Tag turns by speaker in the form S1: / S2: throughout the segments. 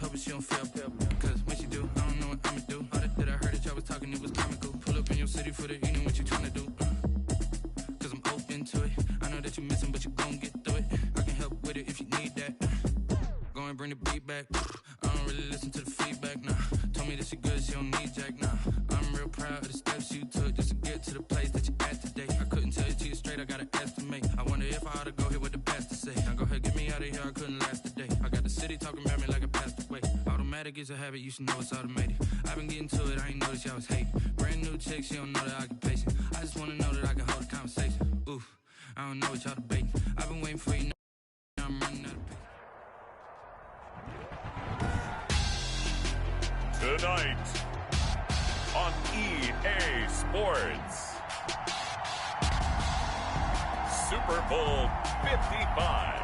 S1: hoping she don't fail. Cause when she do, I don't know what I'ma do. All that I heard that y'all was talking, it was comical. Pull up in your city for the evening, what you tryna do? Cause I'm open to it. I know that you missing, but you gon' get through it. I can help with it if you need that. Go and bring the beat back. I don't really listen to the feedback, nah. Told me that she good, she don't need Jack, nah. I'm real proud of the steps you took just to get to the place that you at today. I couldn't tell you to you straight, I gotta estimate. I wonder if I ought to go here with the best to say. Now go ahead, get me out of here, I couldn't last today. I got the city talking about me like I passed away. Automatic is a habit, you should know it's automated. I've been getting to it, I ain't noticed y'all was hating. Brand new chick, she don't know the occupation. I just wanna know that I can hold a conversation. Oof, I don't know what y'all debating. I've been waiting for you, now I'm running out of patience.
S2: Tonight on EA Sports, Super Bowl 55.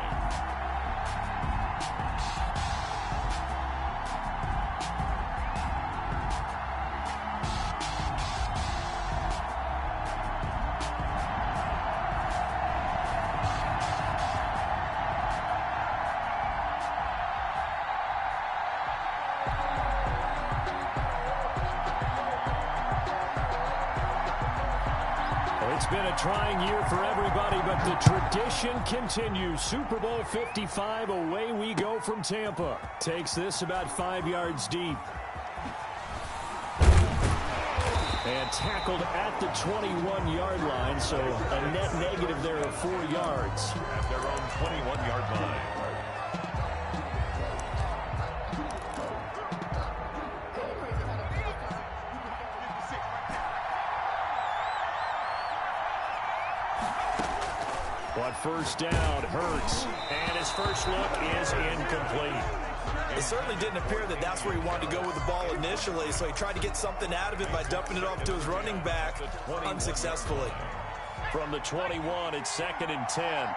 S3: It's been a trying year for everybody, but the tradition continues. Super Bowl 55, away we go from Tampa. Takes this about 5 yards deep. And tackled at the 21-yard line, so a net negative there of 4 yards.
S2: At their own 21-yard line.
S3: But first down, Hurts, and his first look is incomplete.
S4: It certainly didn't appear that that's where he wanted to go with the ball initially, so he tried to get something out of it by dumping it off to his running back unsuccessfully.
S3: From the 21, it's 2nd and 10.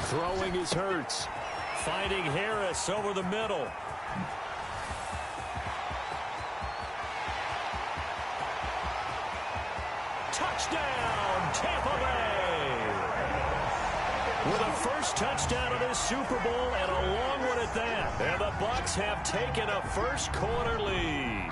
S3: Throwing is Hurts. Finding Harris over the middle. Touchdown, Tampa Bay! With a first touchdown of this Super Bowl and a long one at that. And the Bucs have taken a first-quarter lead.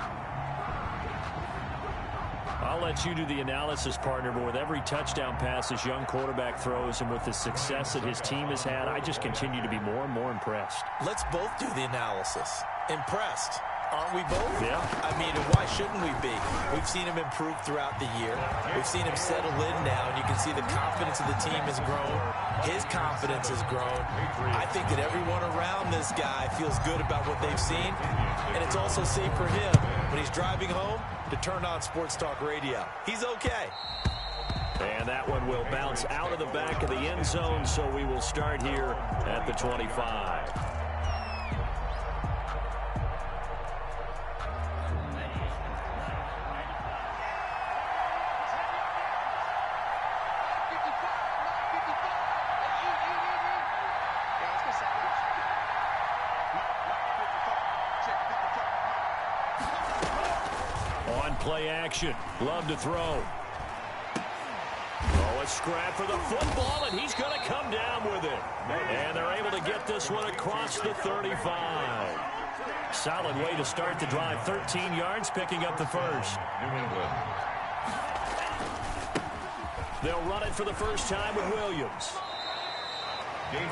S3: I'll let you do the analysis, partner, but with every touchdown pass this young quarterback throws and with the success that his team has had, I just continue to be more and more impressed.
S4: Let's both do the analysis. Impressed. Aren't we both?
S3: Yeah.
S4: I mean, why shouldn't we be? We've seen him improve throughout the year. We've seen him settle in now, and you can see the confidence of the team has grown. His confidence has grown. I think that everyone around this guy feels good about what they've seen, and it's also safe for him when he's driving home to turn on Sports Talk Radio. He's okay.
S3: And that one will bounce out of the back of the end zone, so we will start here at the 25. Play action. Love to throw. Oh, a scrap for the football, and he's going to come down with it. And they're able to get this one across the 35. Solid way to start the drive. 13 yards, picking up the first. They'll run it for the first time with Williams.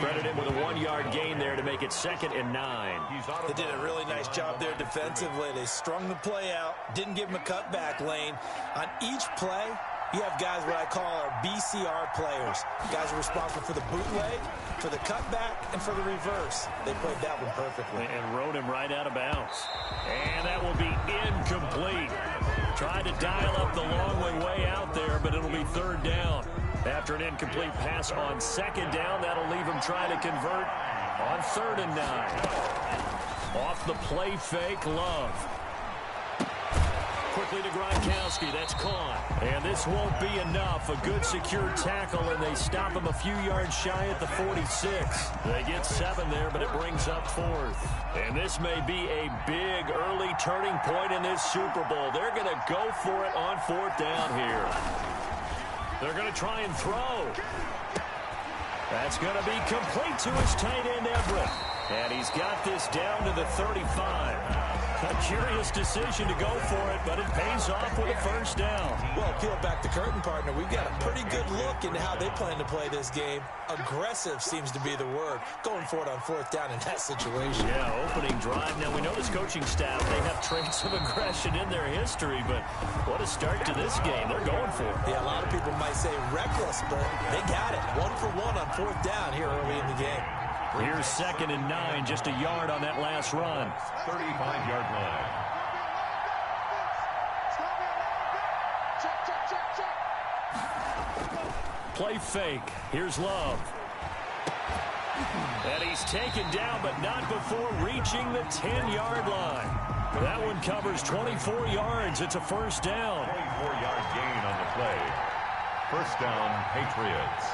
S3: Credit him with a 1-yard gain there to make it 2nd and 9.
S4: They did a really nice job there defensively. They strung the play out, didn't give him a cutback lane. On each play, you have guys what I call our BCR players. Guys are responsible for the bootleg, for the cutback, and for the reverse. They played that one perfectly.
S3: And rode him right out of bounds. And that will be incomplete. Tried to dial up the long one way out there, but it'll be 3rd down. After an incomplete pass on 2nd down, that'll leave him trying to convert on 3rd and 9. Off the play fake, Love. Quickly to Gronkowski, that's caught. And this won't be enough. A good secure tackle, and they stop him a few yards shy at the 46. They get 7 there, but it brings up 4th. And this may be a big early turning point in this Super Bowl. They're going to go for it on 4th down here. They're going to try and throw. That's going to be complete to his tight end, Everett. And he's got this down to the 35. A curious decision to go for it, but it pays off with a first down.
S4: Well, peel back the curtain, partner. We've got a pretty good look into how they plan to play this game. Aggressive seems to be the word. Going for it on fourth down in that situation.
S3: Yeah, opening drive. Now, we know this coaching staff, they have traits of aggression in their history, but what a start to this game. They're going for it.
S4: Yeah, a lot of people might say reckless, but they got it. 1 for 1 on fourth down here early in the game.
S3: Here's 2nd and 9, just a yard on that last run.
S2: 35-yard line.
S3: Play fake. Here's Love. And he's taken down, but not before reaching the 10-yard line. That one covers 24 yards. It's a first down.
S2: 24-yard gain on the play. First down, Patriots.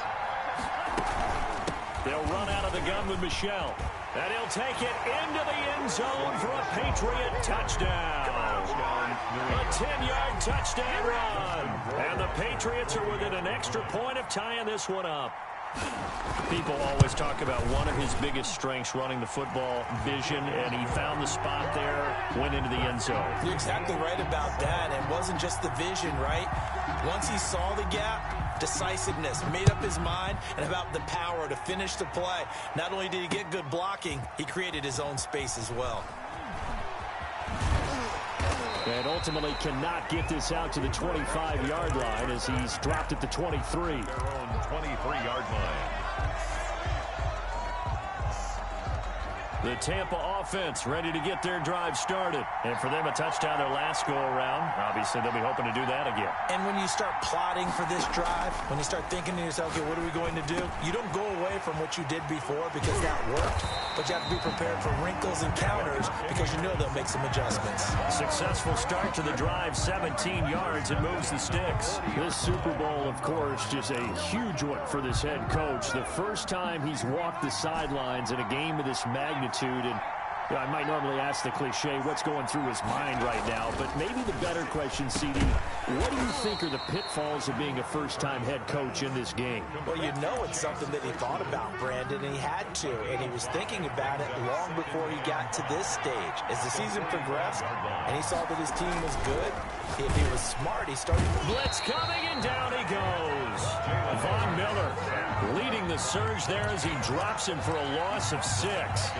S3: They'll run out of the gun with Michel. And he'll take it into the end zone for a Patriot touchdown. A 10-yard touchdown run. And the Patriots are within an extra point of tying this one up. People always talk about one of his biggest strengths, running the football, vision, and he found the spot there, went into the end zone.
S4: You're exactly right about that. It wasn't just the vision, right? Once he saw the gap, decisiveness, made up his mind, and about the power to finish the play. Not only did he get good blocking, he created his own space as well.
S3: And ultimately cannot get this out to the 25-yard line as he's dropped at the 23.
S2: Their own 23-yard line.
S3: The Tampa offense ready to get their drive started. And for them, a touchdown their last go-around. Obviously, they'll be hoping to do that again.
S4: And when you start plotting for this drive, when you start thinking to yourself, okay, what are we going to do? You don't go away from what you did before because that worked, but you have to be prepared for wrinkles and counters because you know they'll make some adjustments.
S3: Successful start to the drive, 17 yards, and moves the sticks. This Super Bowl, of course, just a huge one for this head coach. The first time he's walked the sidelines in a game of this magnitude. And I might normally ask the cliche, what's going through his mind right now? But maybe the better question, CD, what do you think are the pitfalls of being a first-time head coach in this game?
S4: Well, you know it's something that he thought about, Brandon, and he had to. And he was thinking about it long before he got to this stage. As the season progressed and he saw that his team was good, if he was smart, he started...
S3: Blitz coming, and down he goes. Von Miller leading the surge there as he drops him for a loss of 6.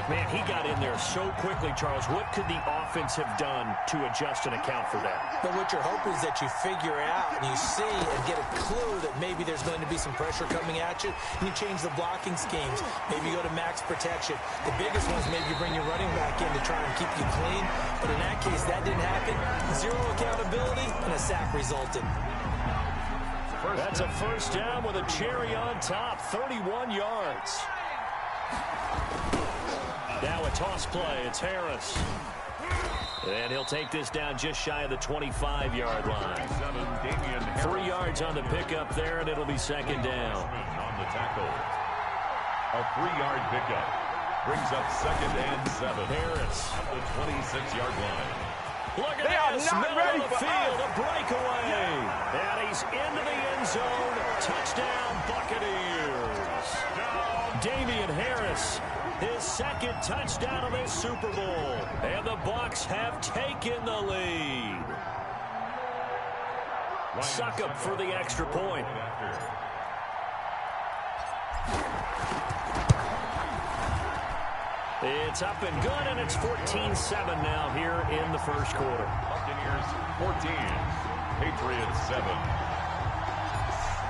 S3: Man, he got in there so quickly, Charles. What could the offense have done to adjust and account for that?
S4: But what you're hoping is that you figure out and you see and get a clue that maybe there's going to be some pressure coming at you, and you change the blocking schemes. Maybe you go to max protection. The biggest one is maybe you bring your running back in to try and keep you clean. But in that case, that didn't happen. Zero accountability, and a sack resulted.
S3: That's a first down with a cherry on top, 31 yards. Now a toss play. It's Harris. And he'll take this down just shy of the 25-yard line. 3 yards on the pickup there, and it'll be second down.
S2: On the tackle. A 3-yard pickup. Brings up 2nd and 7.
S3: Harris.
S2: At the 26-yard line.
S3: Look at this, middle of the field, a breakaway. And he's into the end zone. Touchdown, Buccaneers. Damian Harris, his second touchdown of this Super Bowl. And the Bucs have taken the lead. Suckup for the extra point. It's up and good, and it's 14-7 now here in the first quarter.
S2: Buccaneers 14, Patriots 7.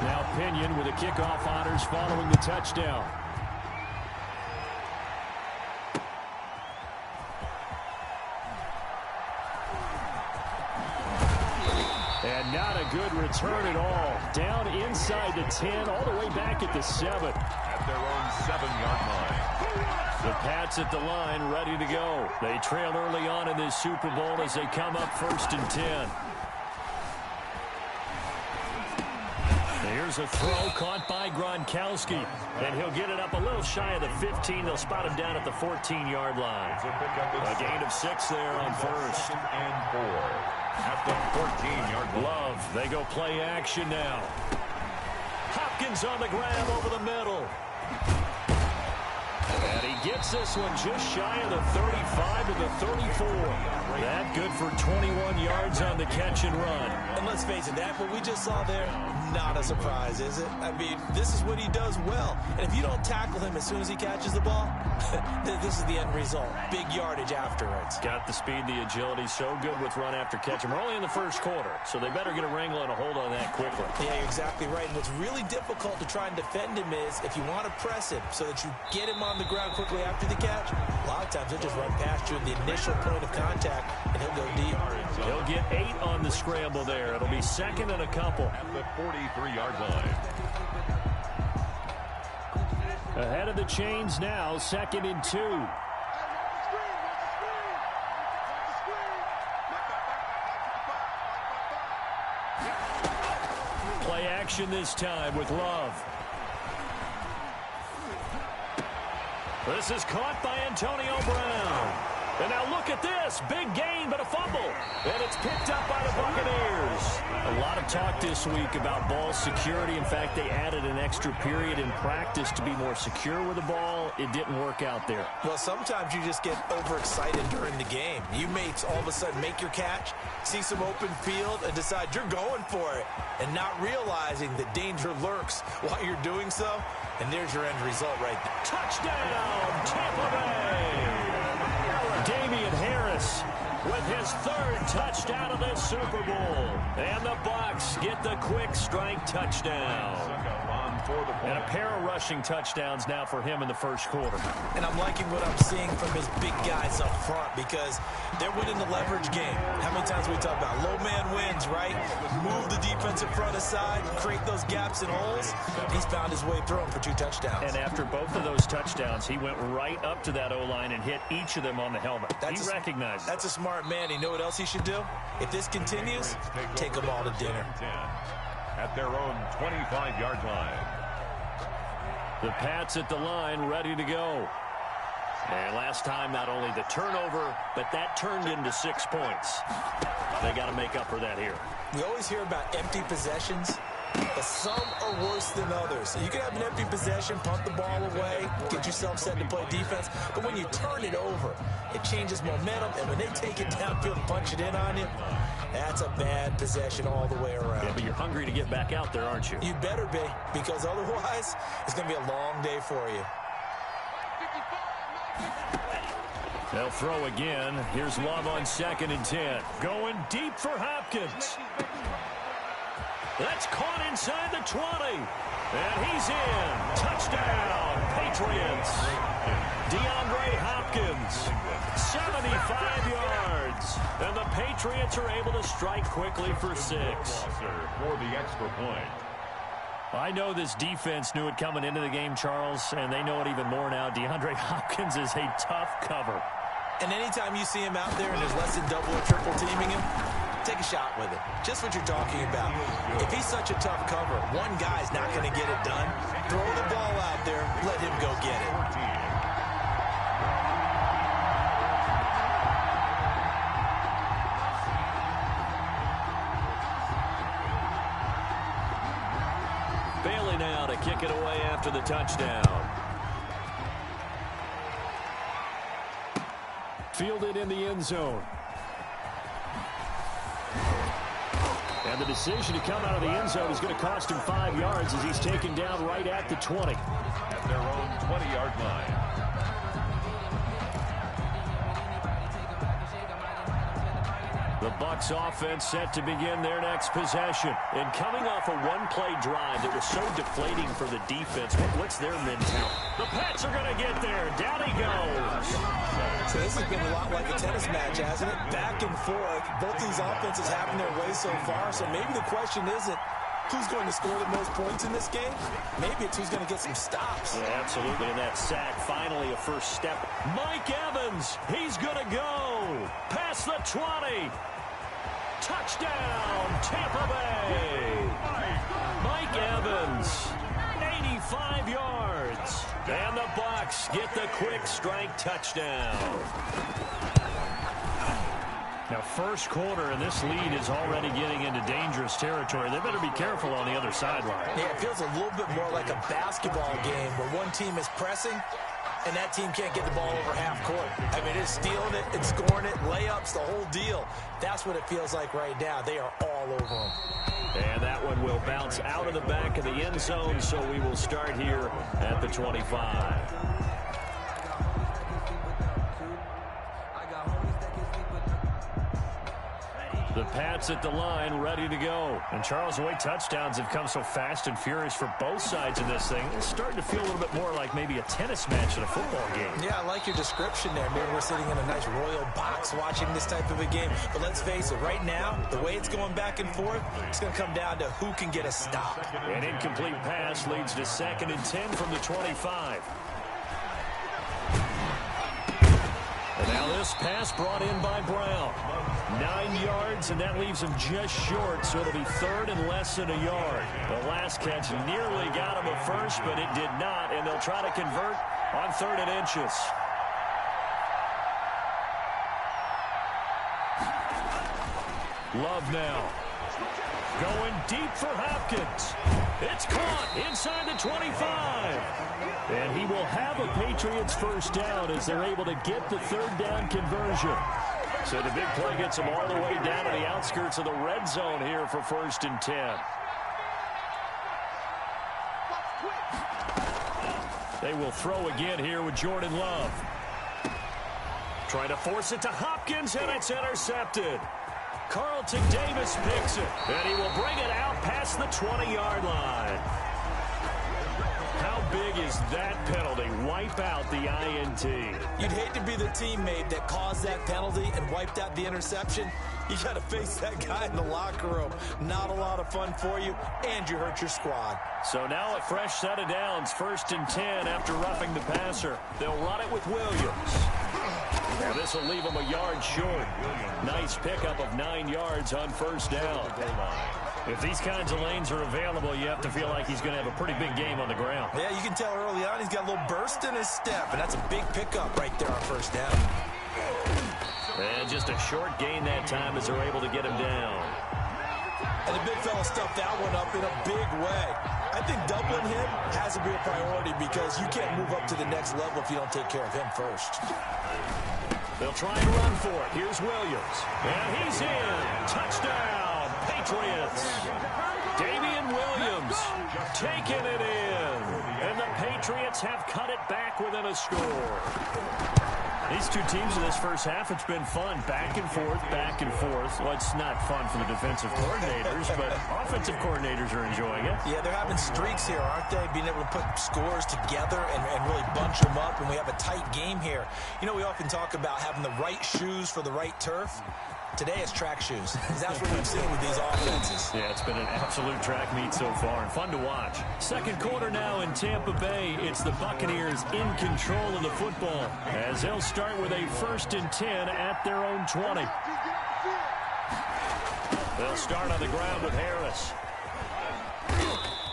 S3: Now Pinion with the kickoff honors following the touchdown. And not a good return at all. Down inside the 10, all the way back at the 7.
S2: At their own 7-yard line.
S3: The Pats at the line, ready to go. They trail early on in this Super Bowl as they come up 1st and 10. Here's a throw caught by Gronkowski. And he'll get it up a little shy of the 15. They'll spot him down at the 14-yard line. A gain of 6 there on 1st.
S2: And 4. At the 14-yard line.
S3: Love, they go play action now. Hopkins on the grab over the middle. And he gets this one just shy of the 35 to the 34. That good for 21 yards on the catch and run.
S4: And let's face it, that what we just saw there, not a surprise, is it? I mean, this is what he does well. And if you don't tackle him as soon as he catches the ball, this is the end result. Big yardage afterwards.
S3: Got the speed, the agility, so good with run after catch. And we're only in the first quarter, so they better get a wrangle and a hold on that quickly.
S4: Yeah, you're exactly right. And what's really difficult to try and defend him is if you want to press him so that you get him on the ground quickly after the catch, a lot of times he'll just run past you at the initial point of contact, and he'll go deep.
S3: He'll get 8 on the scramble there. It'll be second and a couple.
S2: At the 43-yard line.
S3: Ahead of the chains now, second and 2. Play action this time with Love. This is caught by Antonio Brown. And now look at this. Big gain, but a fumble. And it's picked up by the Buccaneers. A lot of talk this week about ball security. In fact, they added an extra period in practice to be more secure with the ball. It didn't work out there.
S4: Well, sometimes you just get overexcited during the game. You may all of a sudden make your catch, see some open field, and decide you're going for it, and not realizing that danger lurks while you're doing so. And there's your end result right there.
S3: Touchdown, Tampa Bay! Damian Harris with his 3rd touchdown of this Super Bowl. And the Bucs get the quick strike touchdown. And a pair of rushing touchdowns now for him in the first quarter.
S4: And I'm liking what I'm seeing from his big guys up front because they're winning the leverage game. How many times we talk about low man wins, right? Move the defensive front aside, create those gaps and holes. He's found his way through them for 2 touchdowns.
S3: And after both of those touchdowns, he went right up to that O-line and hit each of them on the helmet. He recognized it.
S4: That's a smart man. You know what else he should do? If this continues, take them all to dinner.
S2: At their own 25-yard line.
S3: The Pats at the line, ready to go. And last time, not only the turnover, but that turned into 6 points. They got to make up for that here.
S4: We always hear about empty possessions, but some are worse than others. You can have an empty possession, punt the ball away, get yourself set to play defense, but when you turn it over, it changes momentum, and when they take it downfield and punch it in on you, that's a bad possession all the way around.
S3: Yeah, but you're hungry to get back out there, aren't you?
S4: You better be, because otherwise, it's going to be a long day for you.
S3: They'll throw again. Here's Love on 2nd and 10. Going deep for Hopkins. That's caught inside the 20. And he's in. Touchdown, Patriots. DeAndre Hopkins, 75 yards. And the Patriots are able to strike quickly for 6.
S2: For the extra point.
S3: I know this defense knew it coming into the game, Charles, and they know it even more now. DeAndre Hopkins is a tough cover.
S4: And anytime you see him out there and there's less than double or triple teaming him, take a shot with it. Just what you're talking about. If he's such a tough cover, one guy's not going to get it done. Throw the ball out there, let him go get it.
S3: Bailey now to kick it away after the touchdown. Fielded in the end zone. And the decision to come out of the end zone is going to cost him 5 yards as he's taken down right at the 20.
S2: At their own 20-yard line.
S3: The Bucs offense set to begin their next possession. And coming off a one-play drive that was so deflating for the defense, what's their mentality? The Pats are going to get there. Down he goes.
S4: So this has been a lot like a tennis match, hasn't it? Back and forth. Both these offenses having their way so far. So maybe the question isn't who's going to score the most points in this game. Maybe it's who's going to get some stops.
S3: Yeah, absolutely. And that sack, finally a first step. Mike Evans, he's going to go. Past the 20. Touchdown, Tampa Bay. Mike Evans, 85 yards. And the Bucs get the quick strike touchdown. Now, first quarter, and this lead is already getting into dangerous territory. They better be careful on the other sideline.
S4: Yeah, it feels a little bit more like a basketball game where one team is pressing and that team can't get the ball over half court. I mean, it's stealing it, it's scoring it, layups, the whole deal. That's what it feels like right now. They are all over them.
S3: And that one will bounce out of the back of the end zone, so we will start here at the 25. The Pats at the line, ready to go. And Charles, the way touchdowns have come so fast and furious for both sides of this thing, it's starting to feel a little bit more like maybe a tennis match in a football game.
S4: Yeah, I like your description there. Maybe we're sitting in a nice royal box watching this type of a game. But let's face it, right now, the way it's going back and forth, it's going to come down to who can get a stop.
S3: An incomplete pass leads to 2nd and 10 from the 25. And now this pass brought in by Brown. 9 yards, and that leaves him just short, so it'll be 3rd and less than a yard. The last catch nearly got him a first, but it did not, and they'll try to convert on 3rd and inches. Love now. Going deep for Hopkins. It's caught inside the 25. And he will have a Patriots first down as they're able to get the 3rd down conversion. So the big play gets them all the way down to the outskirts of the red zone here for 1st and 10. They will throw again here with Jordan Love. Trying to force it to Hopkins, and it's intercepted. Carlton Davis picks it, and he will bring it out past the 20-yard line. How big is that penalty? Wipe out the INT.
S4: You'd hate to be the teammate that caused that penalty and wiped out the interception. You got to face that guy in the locker room. Not a lot of fun for you, and you hurt your squad.
S3: So now a fresh set of downs, 1st and 10 after roughing the passer. They'll run it with Williams. Now this will leave him a yard short. Nice pickup of 9 yards on 1st down. If these kinds of lanes are available, you have to feel like he's going to have a pretty big game on the ground.
S4: Yeah, you can tell early on he's got a little burst in his step, and that's a big pickup right there on 1st down.
S3: And just a short gain that time as they're able to get him down.
S4: And the big fella stuffed that one up in a big way. I think doubling him has to be a priority because you can't move up to the next level if you don't take care of him first.
S3: They'll try and run for it. Here's Williams. And he's in. Touchdown, Patriots. Damian Williams taking it in. And the Patriots have cut it back within a score. These two teams in this first half, it's been fun. Back and forth, back and forth. Well, it's not fun for the defensive coordinators, but offensive coordinators are enjoying it.
S4: Yeah, they're having streaks here, aren't they? Being able to put scores together and really bunch them up, and we have a tight game here. You know, we often talk about having the right shoes for the right turf. Today it's track shoes. That's what we've seen with these offenses.
S3: Yeah, it's been an absolute track meet so far and fun to watch. Second quarter now in Tampa Bay. It's the Buccaneers in control of the football as they'll start with a 1st and 10 at their own 20. They'll start on the ground with Harris.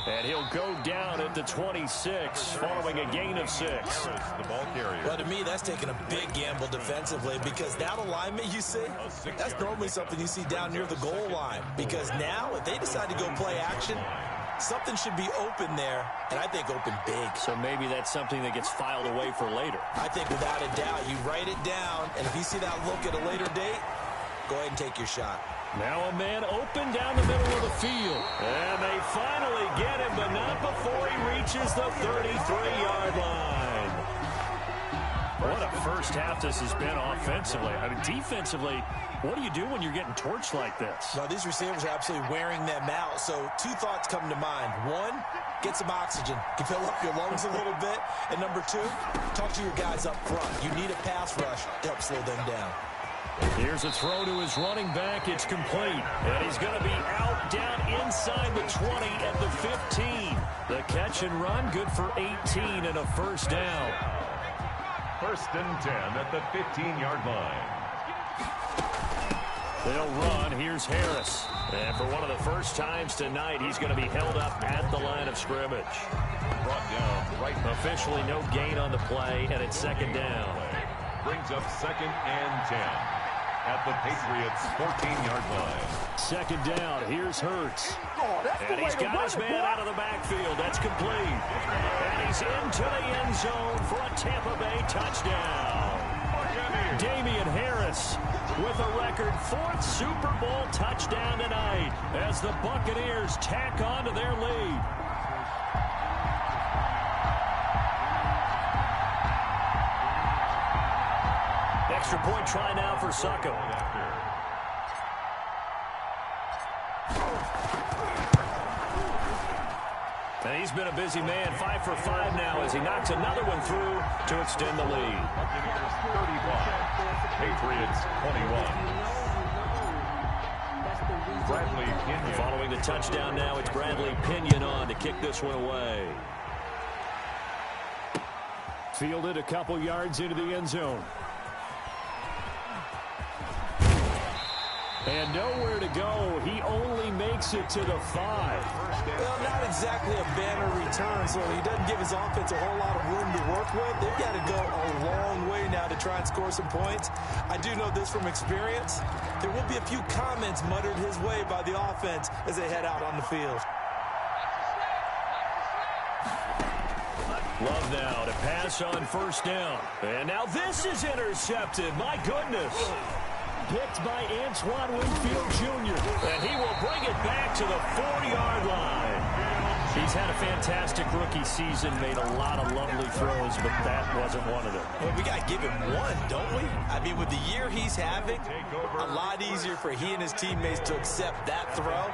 S3: And he'll go down at the 26 following a gain of 6.
S2: The ball carrier.
S4: Well, to me, that's taking a big gamble defensively because that alignment you see, that's normally something you see down near the goal line. Because now, if they decide to go play action, something should be open there, and I think open big.
S3: So maybe that's something that gets filed away for later.
S4: I think without a doubt, you write it down, and if you see that look at a later date, go ahead and take your shot.
S3: Now a man open down the middle of the field. And they finally get him, but not before he reaches the 33-yard line. What a first half this has been offensively. I mean, defensively, what do you do when you're getting torched like this?
S4: Well, these receivers are absolutely wearing them out. So 2 thoughts come to mind. 1, get some oxygen. You can fill up your lungs a little bit. And number 2, talk to your guys up front. You need a pass rush to help slow them down.
S3: Here's a throw to his running back. It's complete. And he's going to be out down inside the 20 at the 15. The catch and run, good for 18 and a first down.
S2: 1st and 10 at the 15-yard line.
S3: They'll run. Here's Harris. And for one of the first times tonight, he's going to be held up at the line of scrimmage.
S2: Brought down right.
S3: Officially no gain on the play, and it's 2nd down.
S2: Brings up 2nd and 10. at the Patriots' 14-yard line.
S3: Second down. Here's Hurts. And he's got his man out of the backfield. That's complete. And he's into the end zone for a Tampa Bay touchdown. Damian Harris with a record 4th Super Bowl touchdown tonight as the Buccaneers tack on to their lead. Extra point try now for Succo. And he's been a busy man, 5 for 5 now as he knocks another one through to extend the lead.
S2: Buccaneers 35, Patriots 21. Bradley Pinion.
S3: Following the touchdown now, it's Bradley Pinion on to kick this one away. Fielded a couple yards into the end zone. And nowhere to go. He only makes it to the 5.
S4: Well, not exactly a banner return, so he doesn't give his offense a whole lot of room to work with. They've got to go a long way now to try and score some points. I do know this from experience. There will be a few comments muttered his way by the offense as they head out on the field.
S3: Love now to pass on first down. And now this is intercepted. My goodness. Picked by Antoine Winfield Jr. And he will bring it back to the 4-yard line. He's had a fantastic rookie season, made a lot of lovely throws, but that wasn't one of them.
S4: Well, we got to give him one, don't we? I mean, with the year he's having, a lot easier for he and his teammates to accept that throw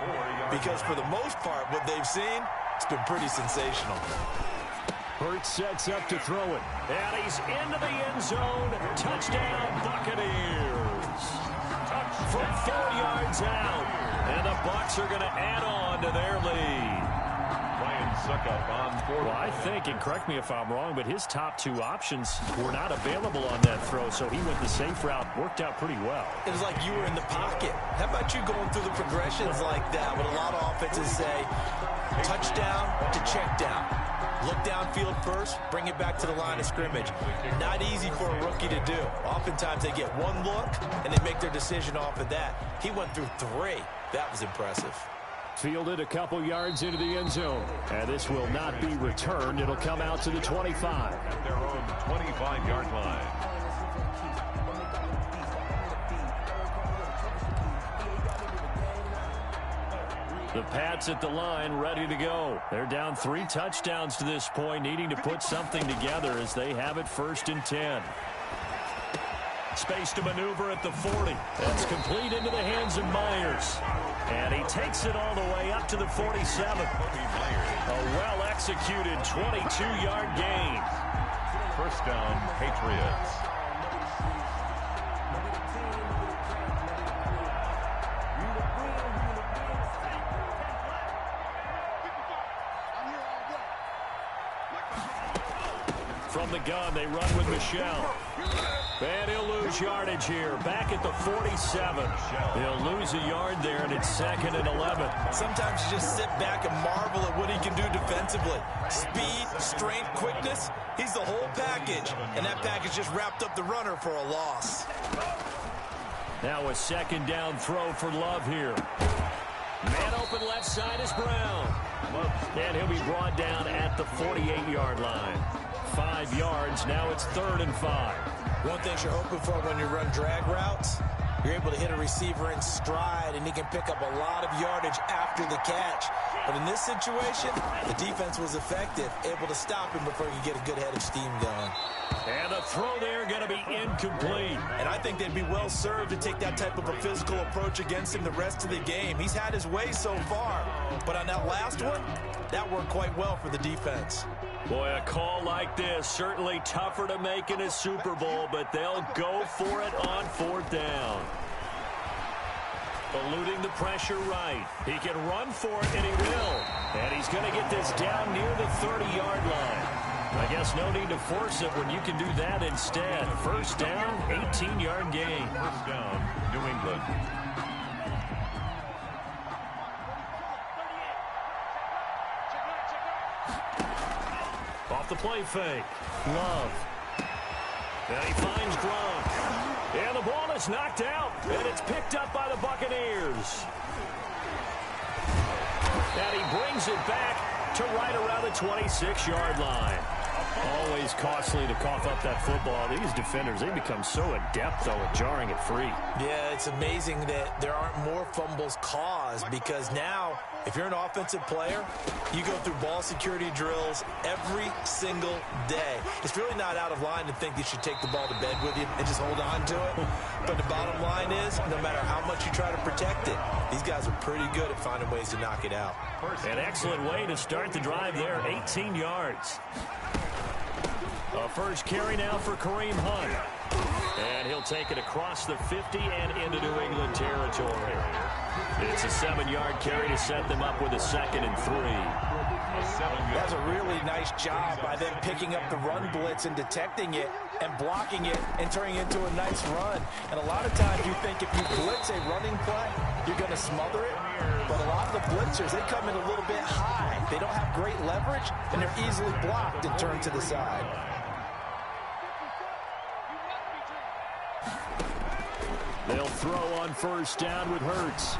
S4: because for the most part, what they've seen, it's been pretty sensational.
S3: Hurts sets up to throw it. And he's into the end zone. Touchdown, Buccaneers. From 4 yards out. And the Bucs are going to add on to their lead.
S2: Ryan Suckup on 4.
S3: Well, I think, and correct me if I'm wrong, but his top 2 options were not available on that throw, so he went the safe route. Worked out pretty well.
S4: It was like you were in the pocket. How about you going through the progressions like that? What a lot of offenses say, touchdown to check down. Look downfield first, bring it back to the line of scrimmage. Not easy for a rookie to do. Oftentimes they get one look, and they make their decision off of that. He went through 3. That was impressive.
S3: Fielded a couple yards into the end zone. And this will not be returned. It'll come out to the 25.
S2: At their own 25-yard line.
S3: The Pats at the line, ready to go. They're down 3 touchdowns to this point, needing to put something together as they have it 1st and 10. Space to maneuver at the 40. That's complete into the hands of Myers. And he takes it all the way up to the 47. A well-executed 22-yard gain.
S2: First down, Patriots.
S3: From the gun, they run with Michel. And he'll lose yardage here. Back at the 47. He'll lose a yard there, and it's 2nd and 11.
S4: Sometimes you just sit back and marvel at what he can do defensively. Speed, strength, quickness. He's the whole package. And that package just wrapped up the runner for a loss.
S3: Now a 2nd down throw for Love here. Man open left side is Brown. And he'll be brought down at the 48-yard line. 5 yards. Now it's 3rd and 5.
S4: One thing you're hoping for when you run drag routes, you're able to hit a receiver in stride, and he can pick up a lot of yardage after the catch. But in this situation, the defense was effective, able to stop him before he could get a good head of steam going.
S3: And the throw there going to be incomplete.
S4: And I think they'd be well served to take that type of a physical approach against him the rest of the game. He's had his way so far, but on that last one, that worked quite well for the defense.
S3: Boy, a call like this, certainly tougher to make in a Super Bowl, but they'll go for it on 4th down. Eluding the pressure right. He can run for it, and he will. And he's going to get this down near the 30-yard line. I guess no need to force it when you can do that instead. First down, 18-yard gain.
S2: First down, New England.
S3: Off the play fake. Love. And he finds Gronk. And the ball is knocked out, and it's picked up by the Buccaneers. And he brings it back to right around the 26-yard line. Always costly to cough up that football. These defenders, they become so adept, though, at jarring it free.
S4: Yeah, it's amazing that there aren't more fumbles caused, because now, if you're an offensive player, you go through ball security drills every single day. It's really not out of line to think you should take the ball to bed with you and just hold on to it. But the bottom line is, no matter how much you try to protect it, these guys are pretty good at finding ways to knock it out.
S3: An excellent way to start the drive there, 18 yards. A first carry now for Kareem Hunt. And he'll take it across the 50 and into New England territory. It's a 7-yard carry to set them up with a 2nd and 3.
S4: That's a really nice job by them picking up the run blitz and detecting it and blocking it and turning it into a nice run. And a lot of times you think if you blitz a running play, you're going to smother it. But a lot of the blitzers, they come in a little bit high. They don't have great leverage, and they're easily blocked and turned to the side.
S3: They'll throw on first down with Hurts.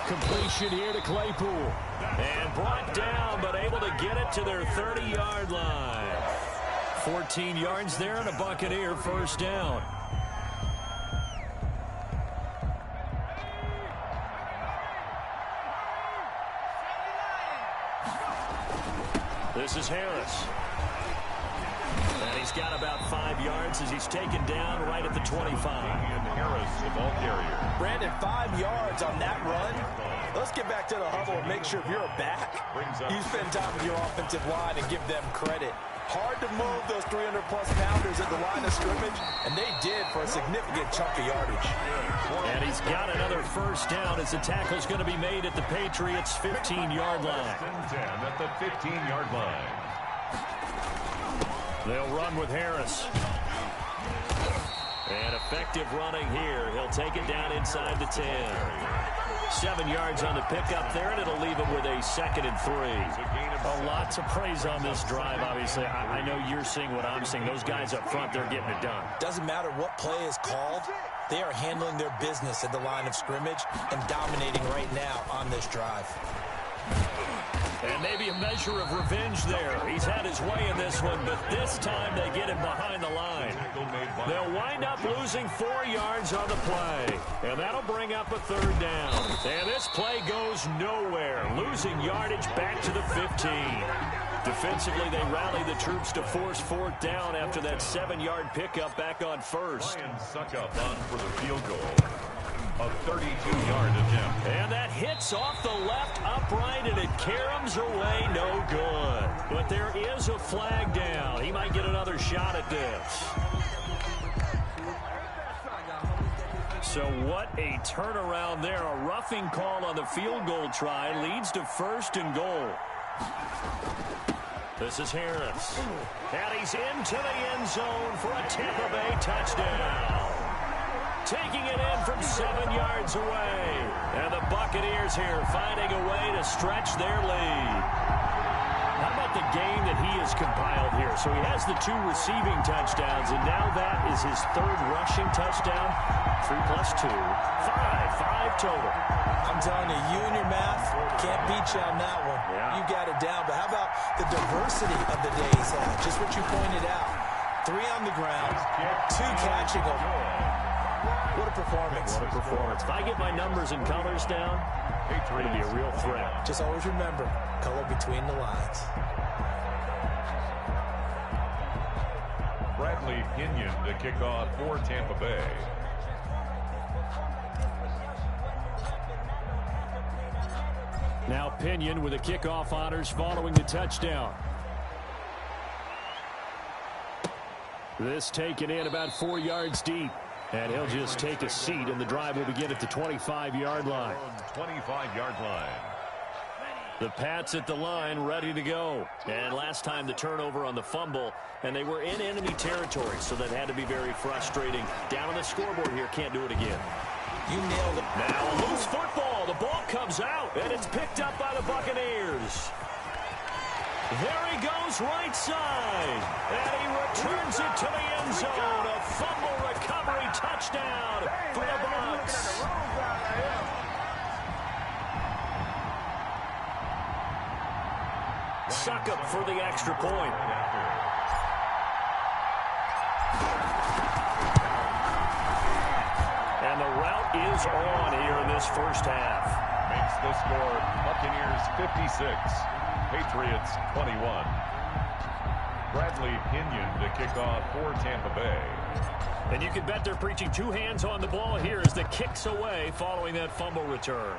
S3: Completion here to Claypool. And brought down, but able to get it to their 30-yard line. 14 yards there and a Buccaneer first down. This is Harris. And he's got about 5 yards as he's taken down right at the 25.
S2: And Harris, the ball carrier.
S4: Brandon, 5 yards on that run. Let's get back to the huddle and make sure if you're a back, you spend time with your offensive line and give them credit. Hard to move those 300-plus pounders at the line of scrimmage, and they did for a significant chunk of yardage.
S3: And he's got another first down as the tackle's going to be made at the Patriots' 15-yard line.
S2: 10 at the 15-yard line.
S3: They'll run with Harris. And effective running here. He'll take it down inside the 10. 7 yards on the pickup there, and it'll leave him with a 2nd and 3. A lot to praise on this drive, obviously. I know you're seeing what I'm seeing. Those guys up front, they're getting it done.
S4: Doesn't matter what play is called. They are handling their business at the line of scrimmage and dominating right now on this drive.
S3: And maybe a measure of revenge there. He's had his way in this one, but this time they get him behind the line. They'll wind up losing 4 yards on the play, and that'll bring up a 3rd down. And this play goes nowhere, losing yardage back to the 15. Defensively, they rally the troops to force 4th down after that 7-yard pickup back on first.
S2: Lions suck up on for the field goal. A 32-yard attempt.
S3: And that hits off the left upright, and it caroms away no good. But there is a flag down. He might get another shot at this. So what a turnaround there. A roughing call on the field goal try leads to 1st and goal. This is Harris. And he's into the end zone for a Tampa Bay touchdown. Taking it in from 7 yards away. And the Buccaneers here finding a way to stretch their lead. How about the game that he has compiled here? So he has the 2 receiving touchdowns, and now that is his 3rd rushing touchdown. 3 plus 2. 5 total.
S4: I'm telling you, you and your math can't beat you on that one.
S3: Yeah.
S4: You got it down. But how about the diversity of the day he's had? Just what you pointed out. 3 on the ground, 2 catching them. What a performance.
S3: What a performance. If I get my numbers and colors down, it's going to be a real threat.
S4: Just always remember, color between the lines.
S2: Bradley Pinion to kick off for Tampa Bay.
S3: Now Pinion with the kickoff honors following the touchdown. This taken in about 4 yards deep. And he'll just take a seat, and the drive will begin at the 25-yard line.
S2: 25-yard line.
S3: The Pats at the line, ready to go. And last time the turnover on the fumble, and they were in enemy territory, so that had to be very frustrating. Down on the scoreboard here, can't do it again.
S4: You nailed it.
S3: Now a loose football. The ball comes out, and it's picked up by the Buccaneers. There he goes right side, and he returns it to the end zone. A fumble recovery for the extra point. And the route is on here in this first half.
S2: Makes the score Buccaneers 56, Patriots 21. Bradley Pinion to kick off for Tampa Bay.
S3: And you can bet they're preaching two hands on the ball here as the kick's away following that fumble return.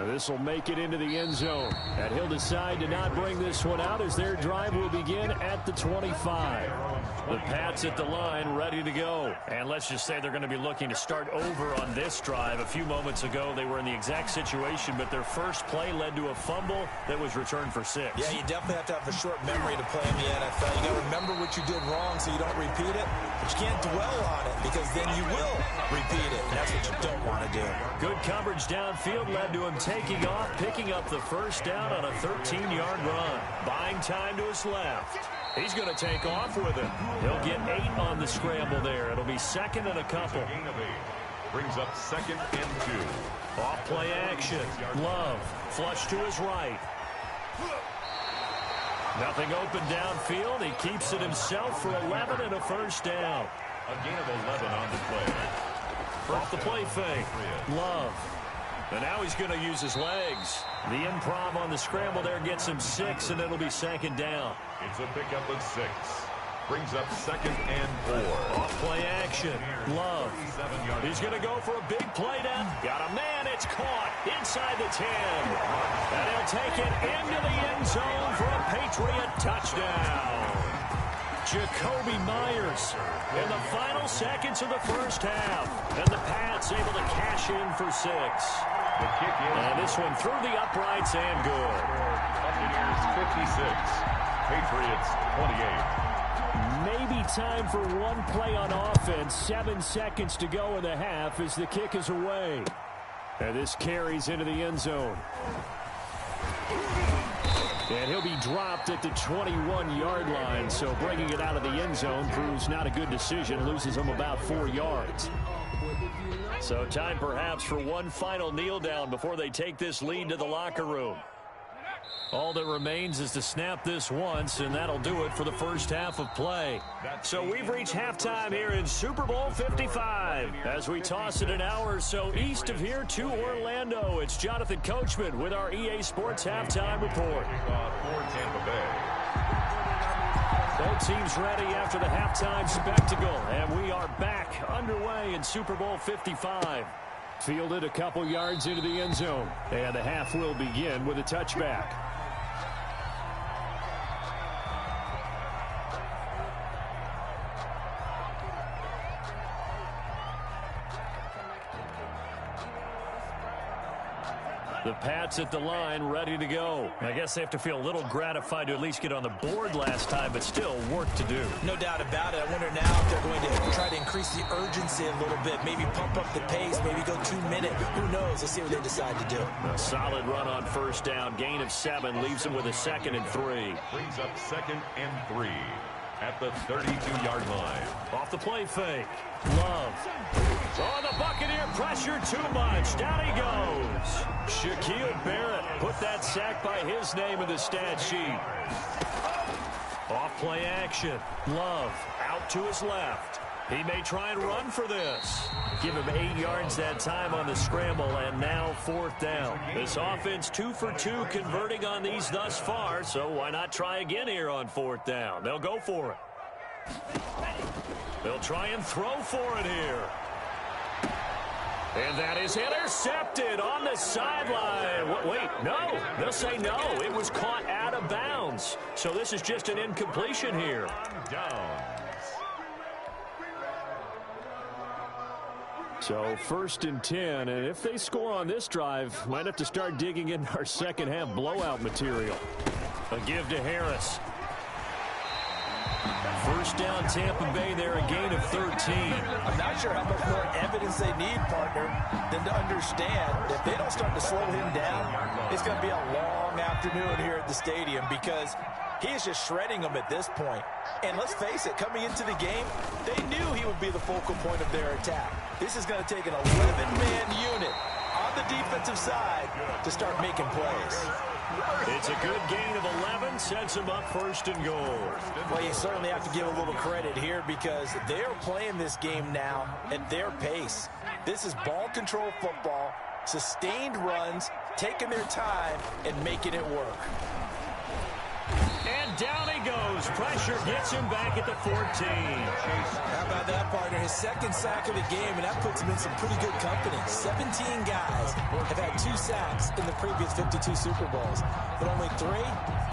S3: This will make it into the end zone. And he'll decide to not bring this one out as their drive will begin at the 25. The Pats at the line ready to go. And let's just say they're going to be looking to start over on this drive. A few moments ago, they were in the exact situation, but their first play led to a fumble that was returned for 6.
S4: Yeah, you definitely have to have a short memory to play in the NFL. You got to remember what you did wrong so you don't repeat it. But you can't dwell on it because then you will repeat it. And that's what you don't want to do.
S3: Good coverage downfield led to him taking off, picking up the first down on a 13-yard run. Buying time to his left. He's going to take off with it. He'll get 8 on the scramble there. It'll be second and a couple.
S2: Brings up second and 2.
S3: Off play action. Love. Flush to his right. Nothing open downfield. He keeps it himself for 11 and a first down.
S2: A gain of 11 on the play.
S3: Off the play fake. Love. And now he's going to use his legs. The improv on the scramble there gets him 6, and it'll be second down.
S2: It's a pickup of 6. Brings up second and 4.
S3: Off play action. Love. He's going to go for a big play down. Got a man. It's caught inside the 10. And he'll take it into the end zone for a Patriot touchdown. Jacoby Myers in the final seconds of the first half. And the Pats able to cash in for 6.
S2: The kick is.
S3: And this one through the uprights and good.
S2: Buccaneers 56. Patriots 28.
S3: Maybe time for one play on offense. 7 seconds to go in the half as the kick is away. And this carries into the end zone. And he'll be dropped at the 21-yard line. So bringing it out of the end zone proves not a good decision. Loses him about 4 yards. So time perhaps for one final kneel down before they take this lead to the locker room. All that remains is to snap this once, and that'll do it for the first half of play. So we've reached halftime here in Super Bowl 55. As we toss it an hour or so east of here to Orlando, it's Jonathan Coachman with our EA Sports Halftime Report.
S2: For Tampa Bay.
S3: Both teams ready after the halftime spectacle, and we are back underway in Super Bowl 55. Fielded a couple yards into the end zone, and the half will begin with a touchback. The Pats at the line, ready to go. I guess they have to feel a little gratified to at least get on the board last time, but still work to do.
S4: No doubt about it. I wonder now if they're going to try to increase the urgency a little bit, maybe pump up the pace, maybe go 2 minute. Who knows? Let's see what they decide to do.
S3: A solid run on first down, gain of 7, leaves them with a 2nd and 3.
S2: Brings up second and 3 at the 32-yard line.
S3: Off the play fake. Love. Oh, the Buccaneer pressure too much. Down he goes. Shaquille Barrett put that sack by his name in the stat sheet. Off play action. Love out to his left. He may try and run for this. Give him 8 yards that time on the scramble, and now 4th down. This offense 2 for 2 converting on these thus far, so why not try again here on 4th down? They'll go for it. They'll try and throw for it here. And that is intercepted on the sideline. Wait, no. They'll say no. It was caught out of bounds. So this is just an incompletion here.
S2: Down.
S3: So 1st and 10, and if they score on this drive, might have to start digging in our second half blowout material. A give to Harris. First down, Tampa Bay there, a gain of 13.
S4: I'm not sure how much more evidence they need, partner, than to understand if they don't start to slow him down, it's going to be a long afternoon here at the stadium because he is just shredding them at this point. And let's face it, coming into the game, they knew he would be the focal point of their attack. This is going to take an 11-man unit on the defensive side to start making plays.
S3: It's a good gain of 11, sets him up 1st and goal.
S4: Well, you certainly have to give a little credit here because they're playing this game now at their pace. This is ball control football, sustained runs, taking their time, and making it work.
S3: And down he goes. Pressure gets him back at the 14.
S4: How about that, partner? His 2nd sack of the game, and that puts him in some pretty good company. 17 guys have had 2 sacks in the previous 52 Super Bowls, but only 3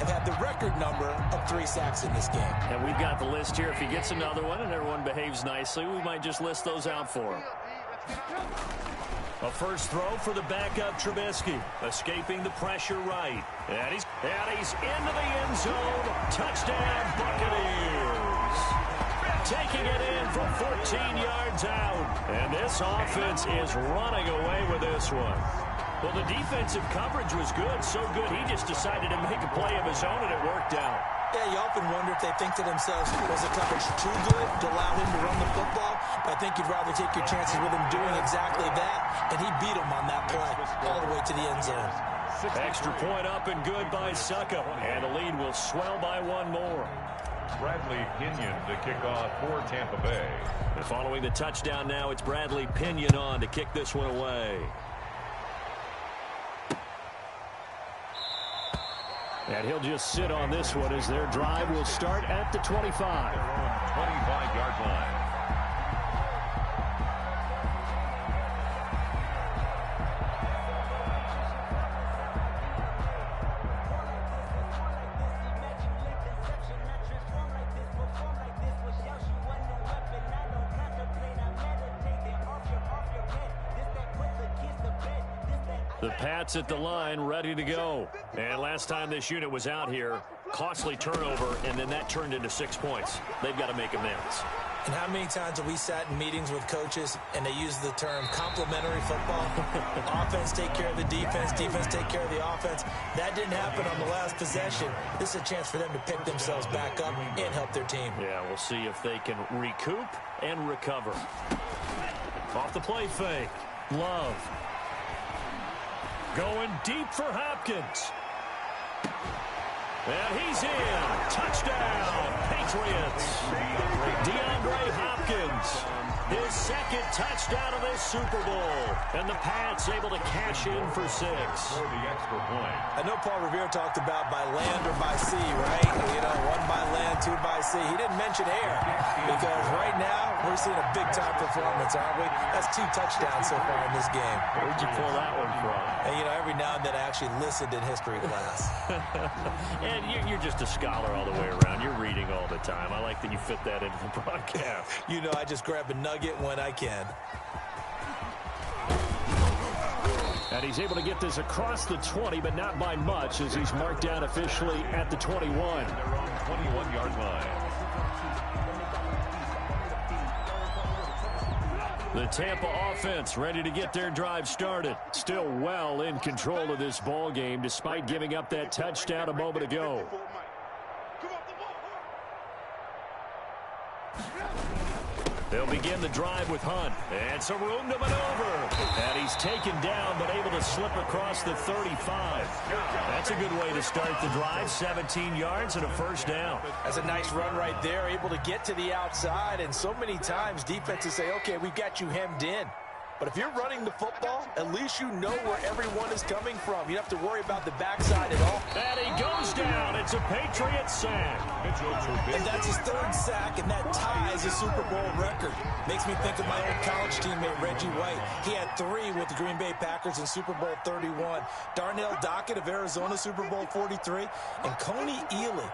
S4: have had the record number of 3 sacks in this game.
S3: And we've got the list here. If he gets another one and everyone behaves nicely, we might just list those out for him. A first throw for the backup Trubisky, escaping the pressure right. And he's into the end zone. Touchdown, Buccaneers. Taking it in from 14 yards out. And this offense is running away with this one. Well, the defensive coverage was good, so good he just decided to make a play of his own, and it worked out.
S4: Yeah, you often wonder if they think to themselves, was the coverage too good to allow him to run the football? But I think you'd rather take your chances with him doing exactly that, and he beat him on that play all the way to the end zone.
S3: Extra point up and good by Suckup, and the lead will swell by 1 more.
S2: Bradley Pinion to kick off for Tampa Bay.
S3: And following the touchdown now, it's Bradley Pinion on to kick this one away. And he'll just sit on this one as their drive will start at the 25.
S2: 25-yard line.
S3: The Pats at the line, ready to go. And last time this unit was out here, costly turnover, and then that turned into 6 points. They've got to make amends.
S4: And how many times have we sat in meetings with coaches and they use the term complementary football? Offense take care of the defense, defense take care of the offense. That didn't happen on the last possession. This is a chance for them to pick themselves back up and help their team.
S3: Yeah, we'll see if they can recoup and recover. Off the play fake. Love. Going deep for Hopkins. And he's in. Touchdown, Patriots. DeAndre Hopkins, his 2nd touchdown of this Super Bowl. And the Pats able to cash in for 6.
S2: For the extra point.
S4: I know Paul Revere talked about by land or by sea, right? You know, 1 by land, 2 by sea. He didn't mention air because right now we're seeing a big-time performance, aren't we? That's 2 touchdowns so far in this game.
S3: Where'd you pull that one from?
S4: And, you know, every now and then I actually listened in history class.
S3: And you're just a scholar all the way around. You're reading all the time. I like that you fit that into the broadcast.
S4: You know, I just grab a nugget when I can.
S3: And he's able to get this across the 20, but not by much, as he's marked down officially at the 21.
S2: They're on 21-yard line.
S3: The Tampa offense ready to get their drive started. Still well in control of this ball game, despite giving up that touchdown a moment ago. They'll begin the drive with Hunt. And some room to maneuver. And he's taken down, but able to slip across the 35. That's a good way to start the drive. 17 yards and a first down.
S4: That's a nice run right there. Able to get to the outside. And so many times defenses say, okay, we've got you hemmed in. But if you're running the football, at least you know where everyone is coming from. You don't have to worry about the backside at all.
S3: And he goes down. It's a Patriots sack.
S4: And that's his 3rd sack, and that ties a Super Bowl record. Makes me think of my old college teammate, Reggie White. He had 3 with the Green Bay Packers in Super Bowl 31. Darnell Dockett of Arizona, Super Bowl 43. And Coney Ealy,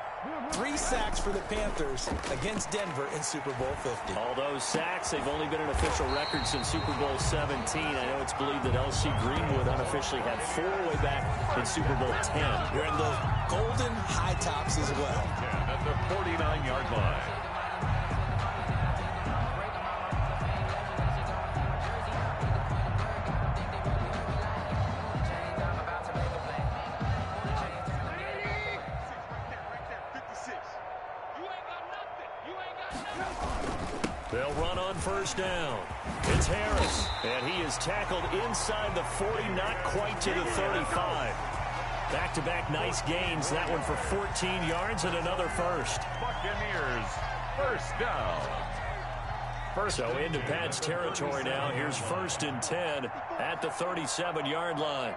S4: 3 sacks for the Panthers against Denver in Super Bowl 50.
S3: All those sacks, they've only been an official record since Super Bowl 17. I know it's believed that L.C. Greenwood unofficially had 4 way back in Super Bowl 10.
S4: You're in those golden high tops as well.
S2: At the 49-yard line.
S3: They'll run on first down. It's Harris, and he is tackled inside the 40, not quite to the 35. Back-to-back nice gains. That one for 14 yards and another first.
S2: Buccaneers, first down.
S3: So into Pat's territory now. Here's 1st and 10 at the 37-yard line.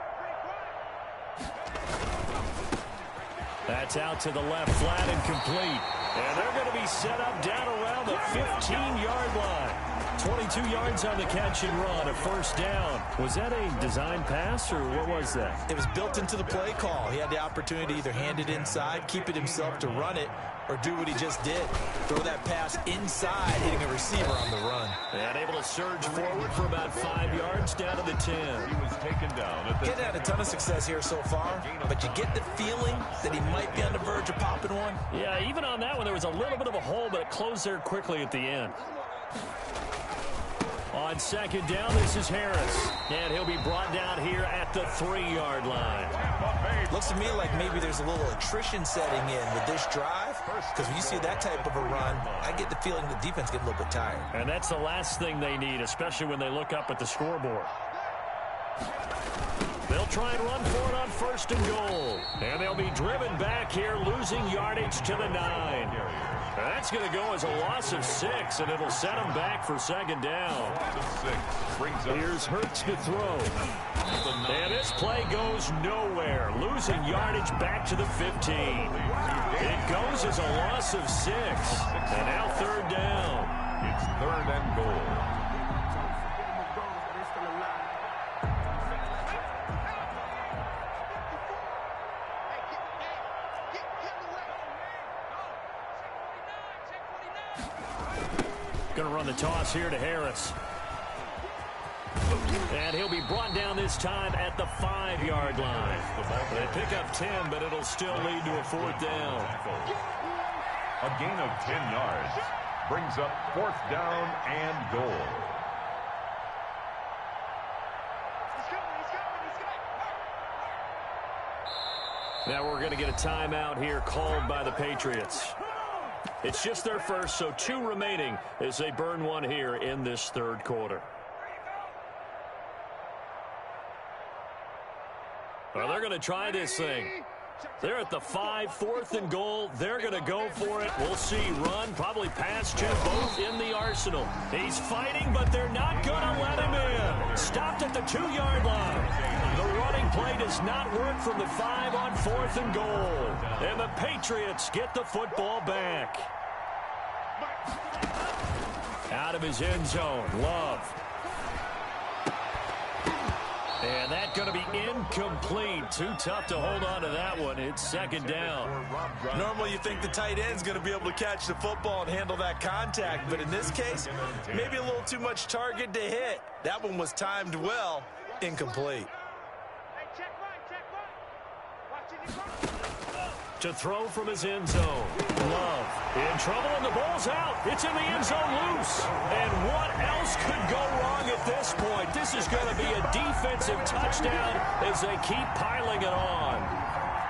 S3: That's out to the left, flat and complete. And they're going to be set up down around the 15-yard line. 22 yards on the catch and run, a first down. Was that a design pass, or what was that?
S4: It was built into the play call. He had the opportunity to either hand it inside, keep it himself to run it, or do what he just did. Throw that pass inside, hitting a receiver on the run.
S3: And able to surge forward for about 5 yards down to the 10.
S2: He was taken down at the...
S4: He's had a ton of success here so far, but you get the feeling that he might be on the verge of popping one.
S3: Yeah, even on that one, there was a little bit of a hole, but it closed there quickly at the end. On second down, this is Harris. And he'll be brought down here at the 3-yard line.
S4: Looks to me like maybe there's a little attrition setting in with this drive, because when you see that type of a run, I get the feeling the defense gets a little bit tired.
S3: And that's the last thing they need, especially when they look up at the scoreboard. They'll try and run for it on 1st and goal. And they'll be driven back here, losing yardage to the 9. That's going to go as a loss of 6, and it'll set them back for 2nd down. Here's Hurts to throw. And this play goes nowhere, losing yardage back to the 15. It goes as a loss of 6, and now 3rd down.
S2: It's 3rd and goal.
S3: Going to run the toss here to Harris. And he'll be brought down this time at the 5-yard line. They pick up 10, but it'll still lead to a 4th down.
S2: A gain of 10 yards brings up 4th down and goal.
S3: Now we're going to get a timeout here called by the Patriots. It's just their first, so 2 remaining as they burn one here in this 3rd quarter. Well, they're going to try this thing. They're at the 5, 4th and goal. They're going to go for it. We'll see. Run, probably pass, two, both in the arsenal. He's fighting, but they're not going to let him in. Stopped at the 2-yard line. The running play does not work from the 5 on 4th and goal. And the Patriots get the football back. Out of his end zone, Love. And that's going to be incomplete. Too tough to hold on to that one. It's 2nd down.
S4: Normally you think the tight end's going to be able to catch the football and handle that contact, but in this case, maybe a little too much target to hit. That one was timed well, incomplete.
S3: To throw from his end zone. Love in trouble, and the ball's out. It's in the end zone loose. And what else could go wrong at this point? This is going to be a defensive touchdown as they keep piling it on.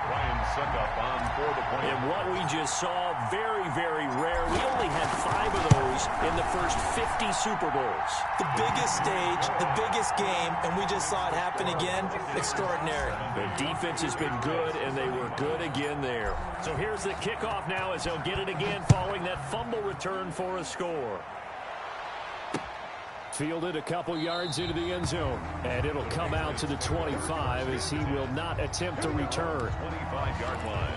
S2: Ryan Suckup on for the point.
S3: And what we just saw, very, very rare. We only had 5 of those in the first 50 Super Bowls.
S4: The biggest stage, the biggest game, and we just saw it happen again. Extraordinary.
S3: The defense has been good, and they were good again there. So here's the kickoff now as they'll get it again following that fumble return for a score. Fielded a couple yards into the end zone, and it'll come out to the 25 as he will not attempt to return.
S2: 25-yard line.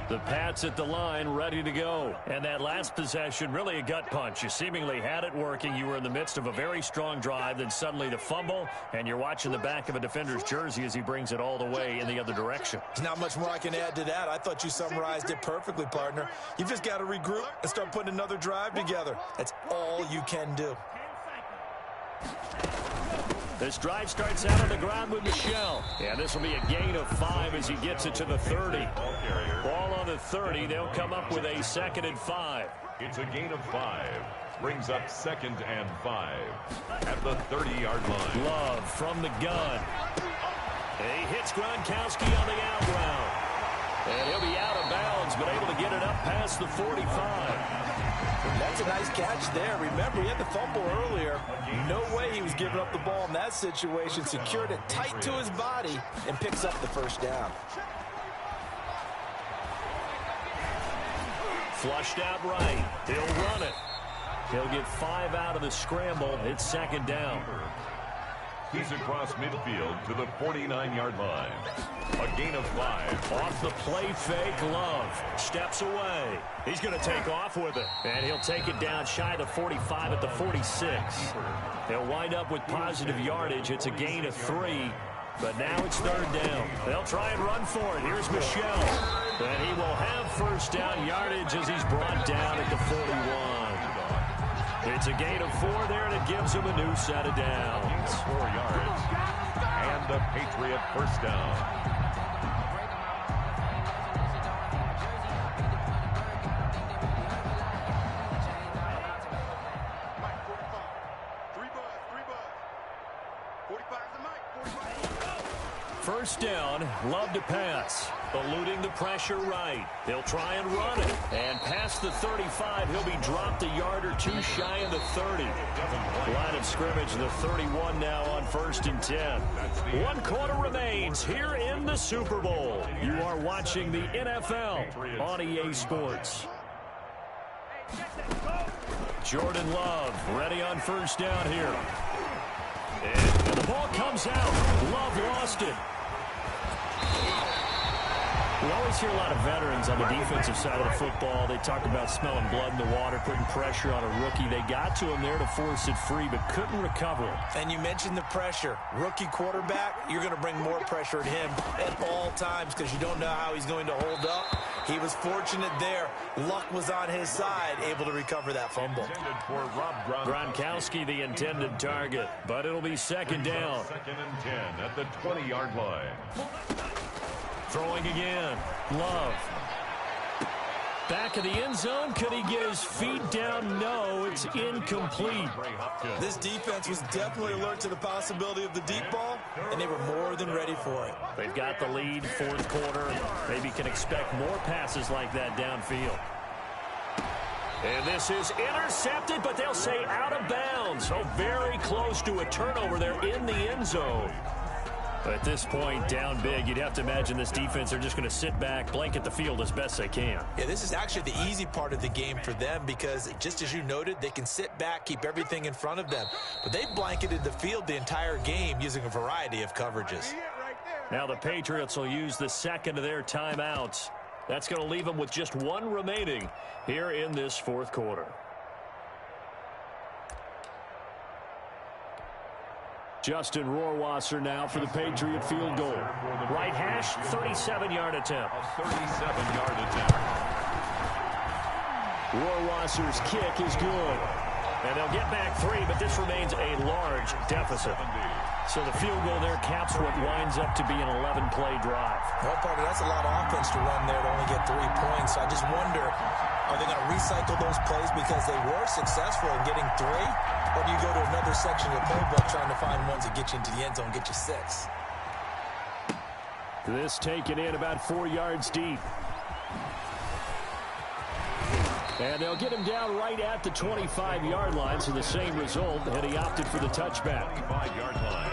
S3: The Pats at the line, ready to go. And that last possession, really a gut punch. You seemingly had it working. You were in the midst of a very strong drive, then suddenly the fumble, and you're watching the back of a defender's jersey as he brings it all the way in the other direction.
S4: There's not much more I can add to that. I thought you summarized it perfectly, partner. You've just got to regroup and start putting another drive together. That's all you can do.
S3: This drive starts out on the ground with Michel. And this will be a gain of 5 as he gets it to the 30. Ball on the 30. They'll come up with a 2nd and 5.
S2: It's a gain of 5. Brings up 2nd and 5 at the 30-yard line.
S3: Love from the gun. He hits Gronkowski on the out route. And he'll be out of bounds, but able to get it up past the 45.
S4: That's a nice catch there. Remember, he had the fumble earlier. No way he was giving up the ball in that situation. Secured it tight to his body and picks up the first down.
S3: Flushed out right. He'll run it. He'll get 5 out of the scramble. It's second down.
S2: He's across midfield to the 49-yard line. A gain of 5.
S3: Off the play fake, Love steps away. He's going to take off with it. And he'll take it down shy of the 45 at the 46. He'll wind up with positive yardage. It's a gain of 3. But now it's third down. They'll try and run for it. Here's Michel. And he will have first down yardage as he's brought down at the 41. It's a gain of 4 there, and it gives him a new set of downs.
S2: 4 yards. And the Patriot first down.
S3: First down, Love to pass. Eluding the pressure right. They'll try and run it. And past the 35, he'll be dropped a yard or 2 shy of the 30. Line of scrimmage, the 31 now on 1st and 10. 1 quarter remains here in the Super Bowl. You are watching the NFL on EA Sports. Jordan Love ready on first down here. And the ball comes out. Love lost it. We always hear a lot of veterans on the defensive side of the football. They talk about smelling blood in the water, putting pressure on a rookie. They got to him there to force it free, but couldn't recover it.
S4: And you mentioned the pressure. Rookie quarterback, you're going to bring more pressure at him at all times because you don't know how he's going to hold up. He was fortunate there. Luck was on his side, able to recover that fumble.
S2: For Rob
S3: Gronkowski, the intended target, but it'll be second down.
S2: 2nd and 10 at the 20-yard line.
S3: Throwing again. Love. Back of the end zone. Could he get his feet down? No, it's incomplete.
S4: This defense was definitely alert to the possibility of the deep ball, and they were more than ready for it.
S3: They've got the lead, 4th quarter. Maybe can expect more passes like that downfield. And this is intercepted, but they'll say out of bounds. So very close to a turnover there in the end zone. At this point, down big, you'd have to imagine this defense are just going to sit back, blanket the field as best they can.
S4: Yeah, this is actually the easy part of the game for them because, just as you noted, they can sit back, keep everything in front of them. But they blanketed the field the entire game using a variety of coverages.
S3: Now the Patriots will use the second of their timeouts. That's going to leave them with just 1 remaining here in this 4th quarter. Justin Rohrwasser now for the Patriot field goal. Right hash, 37-yard attempt.
S2: A 37-yard attempt.
S3: Rohrwasser's kick is good. And they'll get back 3, but this remains a large deficit. So the field goal there caps what winds up to be an 11-play drive.
S4: Well, partner, that's a lot of offense to run there to only get 3 points. So I just wonder, are they going to recycle those plays because they were successful in getting 3? Or do you go to another section of the playbook trying to find ones that get you into the end zone, get you 6?
S3: This taken in about 4 yards deep. And they'll get him down right at the 25-yard line, so the same result, and he opted for the touchback.
S2: 25-yard line.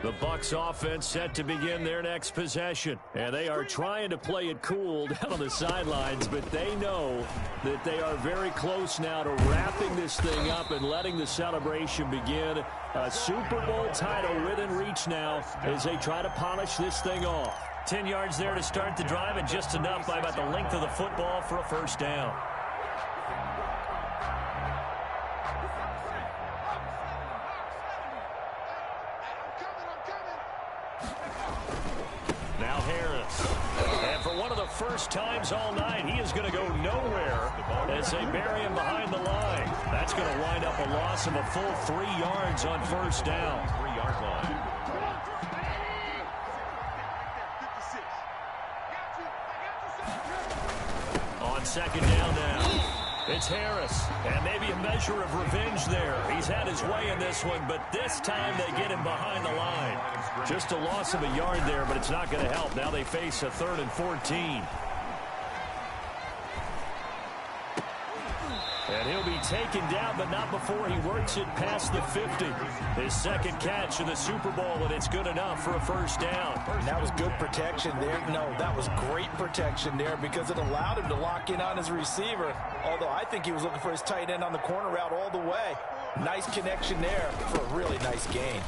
S3: The Bucs offense set to begin their next possession. And they are trying to play it cool down on the sidelines, but they know that they are very close now to wrapping this thing up and letting the celebration begin. A Super Bowl title within reach now as they try to polish this thing off. 10 yards there to start the drive, and just enough by about the length of the football for a first down. Now Harris. And for one of the first times all night, he is going to go nowhere as they bury him behind the line. That's going to wind up a loss of a full 3 yards on first down.
S2: 3-yard line.
S3: second down now. It's Harris, and maybe a measure of revenge there. He's had his way in this one, but this time they get him behind the line. Just a loss of a yard there, but it's not going to help. Now they face a 3rd and 14. And he'll be taken down, but not before he works it past the 50. His second catch of the Super Bowl, and it's good enough for a first down.
S4: And that was good protection there. No, that was great protection there because it allowed him to lock in on his receiver, although I think he was looking for his tight end on the corner route all the way. Nice connection there for a really nice gain.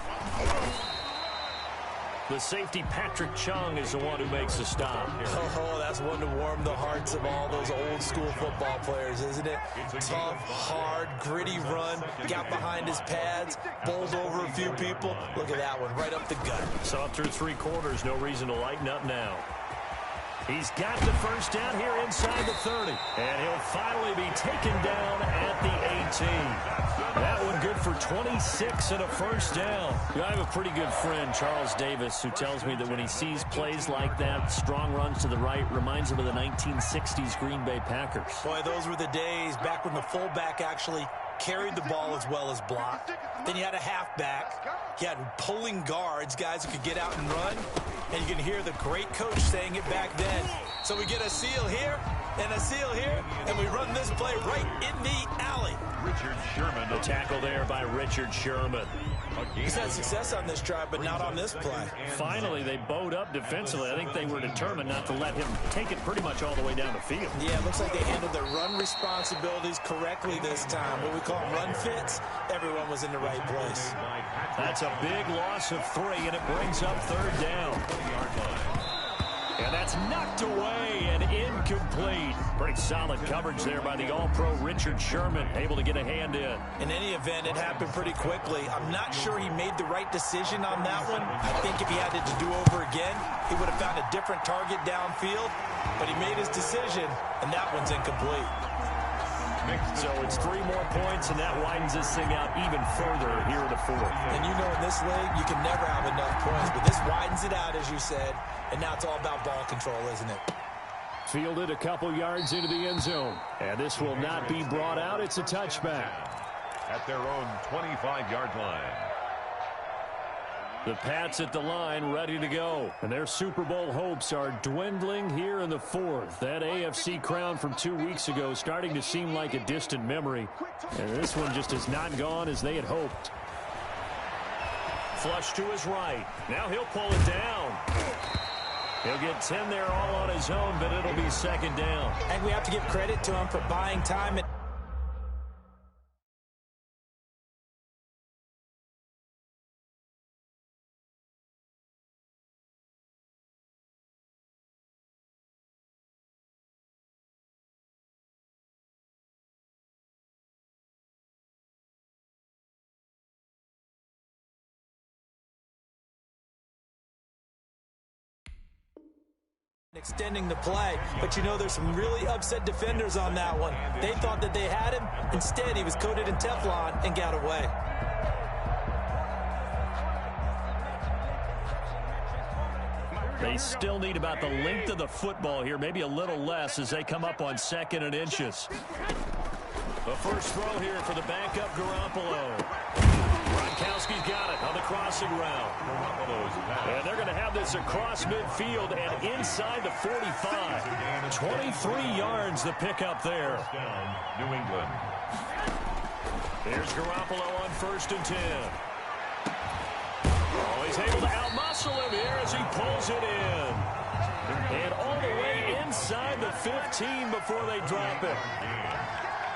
S3: The safety, Patrick Chung, is the one who makes the stop.
S4: Oh, that's one to warm the hearts of all those old-school football players, isn't it? Tough, hard, gritty run, got behind his pads, bowled over a few people. Look at that one, right up the gut.
S3: So through 3 quarters, no reason to lighten up now. He's got the first down here inside the 30. And he'll finally be taken down at the 18. That one good for 26 and a first down. I have a pretty good friend, Charles Davis, who tells me that when he sees plays like that, strong runs to the right, reminds him of the 1960s Green Bay Packers.
S4: Boy, those were the days back when the fullback actually carried the ball as well as blocked. Then you had a halfback. You had pulling guards, guys who could get out and run. And you can hear the great coach saying it back then. So we get a seal here and a seal here, and we run this play right in the alley.
S2: Richard Sherman.
S3: The tackle there by Richard Sherman.
S4: He's had success on this drive, but not on this play.
S3: Finally, they bowed up defensively. I think they were determined not to let him take it pretty much all the way down the field.
S4: Yeah, it looks like they handled their run responsibilities correctly this time. What we call run fits, everyone was in the right place.
S3: That's a big loss of 3, and it brings up 3rd down. And that's knocked away and incomplete. Pretty solid coverage there by the All-Pro Richard Sherman, able to get a hand in.
S4: In any event, it happened pretty quickly. I'm not sure he made the right decision on that one. I think if he had it to do over again, he would have found a different target downfield. But he made his decision, and that one's incomplete.
S3: So it's 3 more points, and that widens this thing out even further here in the 4th.
S4: And you know in this league, you can never have enough points. But this widens it out, as you said. And now it's all about ball control, isn't it?
S3: Fielded a couple yards into the end zone. And this will not be brought out. It's a touchback.
S2: At their own 25-yard line.
S3: The Pats at the line, ready to go. And their Super Bowl hopes are dwindling here in the 4th. That AFC crown from 2 weeks ago starting to seem like a distant memory. And this one just has not gone as they had hoped. Flush to his right. Now he'll pull it down. He'll get 10 there all on his own, but it'll be 2nd down.
S4: And we have to give credit to him for buying time. Extending the play, but you know there's some really upset defenders on that one. They thought that they had him. Instead, he was coated in Teflon and got away.
S3: They still need about the length of the football here, maybe a little less as they come up on 2nd and inches. The first throw here for the backup Garoppolo. Gronkowski's got it on the crossing route. And they're going to have this across midfield and inside the 45. 23 yards the pickup there.
S2: New England.
S3: Here's Garoppolo on 1st and 10. Oh, he's able to outmuscle him here as he pulls it in. And all the way inside the 15 before they drop it.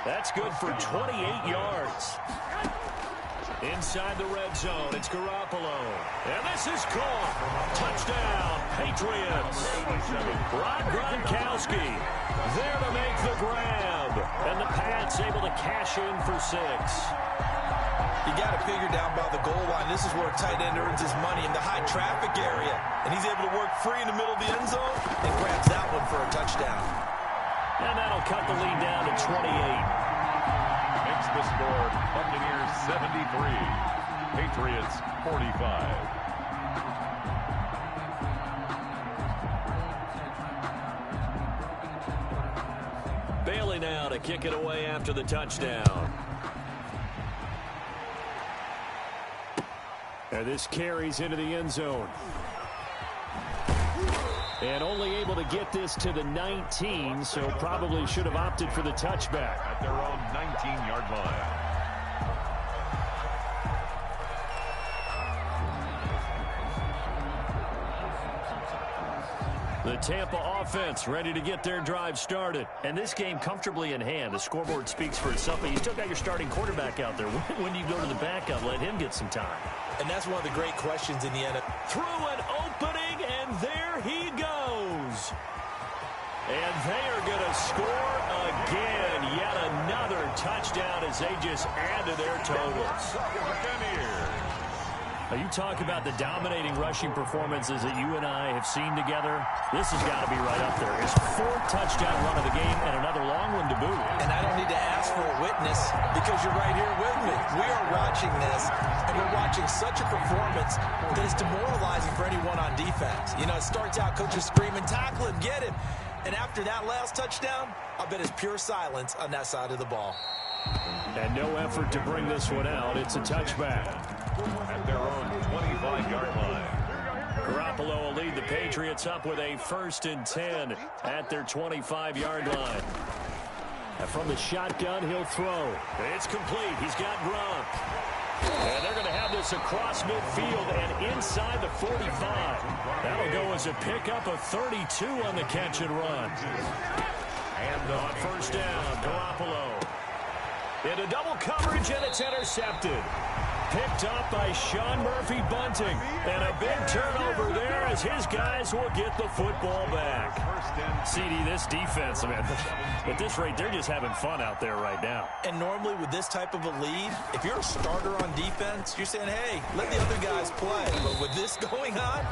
S3: That's good for 28 yards. Inside the red zone, it's Garoppolo. And this is caught. Touchdown, Patriots. Rob Gronkowski there to make the grab. And the Pats able to cash in for 6.
S4: You got to figure down by the goal line. This is where a tight end earns his money in the high traffic area. And he's able to work free in the middle of the end zone and grabs that one for a touchdown.
S3: And that'll cut the lead down to 28.
S2: Makes the score Buccaneers 73, Patriots 45.
S3: Finley now to kick it away after the touchdown. And this carries into the end zone. And only able to get this to the 19, so probably should have opted for the touchback.
S2: At their own 19-yard line.
S3: The Tampa offense ready to get their drive started. And this game comfortably in hand. The scoreboard speaks for itself, but you still got your starting quarterback out there. When do you go to the backup? Let him get some time.
S4: And that's one of the great questions in the NFL.
S3: Through an opening, and there he goes. And they are going to score again. Yet another touchdown as they just add to their totals. You talk about the dominating rushing performances that you and I have seen together. This has got to be right up there. His fourth touchdown run of the game and another long one to boot.
S4: And I don't need to ask for a witness because you're right here with me. We are watching this, and we're watching such a performance that is demoralizing for anyone on defense. You know, it starts out coaches screaming, tackle him, get him. And after that last touchdown, I bet it's pure silence on that side of the ball.
S3: And no effort to bring this one out. It's a touchback.
S2: At their own 25-yard line.
S3: Garoppolo will lead the Patriots up with a 1st and 10 at their 25-yard line. And from the shotgun, he'll throw. It's complete. He's got Gronk. And they're going to have this across midfield and inside the 45. That'll go as a pickup of 32 on the catch and run. And on 1st down, Garoppolo. Into double coverage, and it's intercepted. Picked up by Sean Murphy-Bunting. And a big turnover there as his guys will get the football back. CD, this defense, man, at this rate, they're just having fun out there right now.
S4: And normally with this type of a lead, if you're a starter on defense, you're saying, hey, let the other guys play. But with this going on,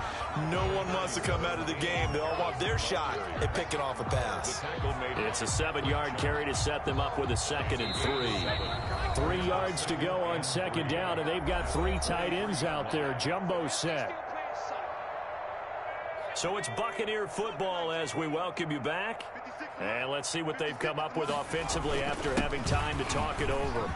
S4: no one wants to come out of the game. They all want their shot at picking off a pass.
S3: It's a 7-yard carry to set them up with a 2nd and 3. 3 yards to go on 2nd down, and they've got 3 tight ends out there. Jumbo set. So it's Buccaneer football as we welcome you back. And let's see what they've come up with offensively after having time to talk it over.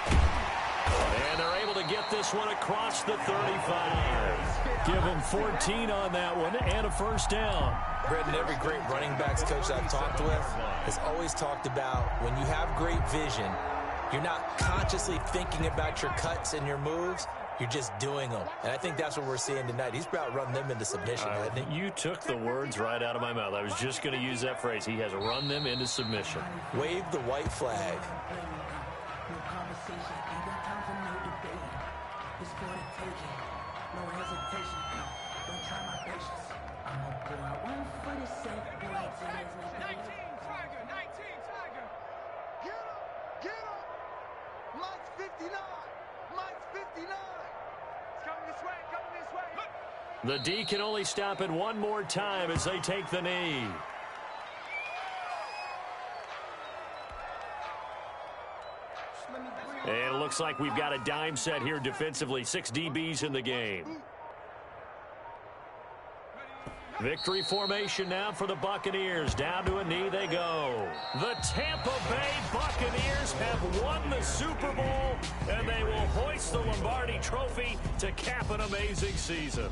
S3: And they're able to get this one across the 35. Give them 14 on that one and a 1st down.
S4: Brendan, every great running backs coach I've talked with has always talked about when you have great vision, you're not consciously thinking about your cuts and your moves. You're just doing them. And I think that's what we're seeing tonight. He's about run them into submission, hasn't he?
S3: You took the words right out of my mouth. I was just going to use that phrase. He has run them into submission.
S4: Wave the white flag.
S3: The D can only stop it one more time as they take the knee. And it looks like we've got a dime set here defensively. 6 DBs in the game. Victory formation now for the Buccaneers. Down to a knee they go. The Tampa Bay Buccaneers have won the Super Bowl, and they will hoist the Lombardi Trophy to cap an amazing season.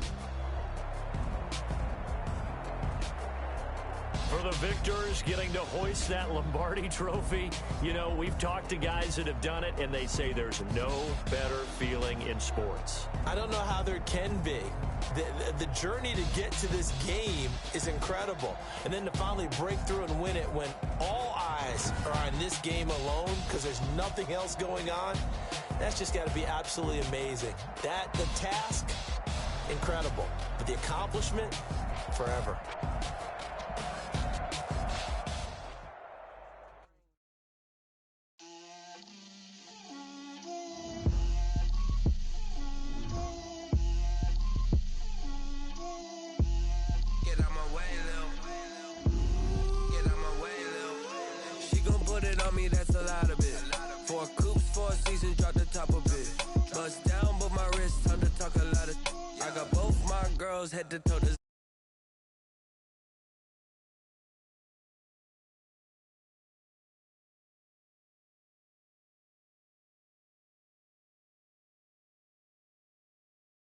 S3: For the victors, getting to hoist that Lombardi Trophy, you know, we've talked to guys that have done it, and they say there's no better feeling in sports.
S4: I don't know how there can be. The journey to get to this game is incredible. And then to finally break through and win it when all eyes are on this game alone because there's nothing else going on, that's just got to be absolutely amazing. The task, incredible. But the accomplishment, forever.
S5: That's a lot of it. 4 coops, 4 seasons, drop the top of it. Bust down, but my wrist, time to talk a lot of. I got both my girls head to toe.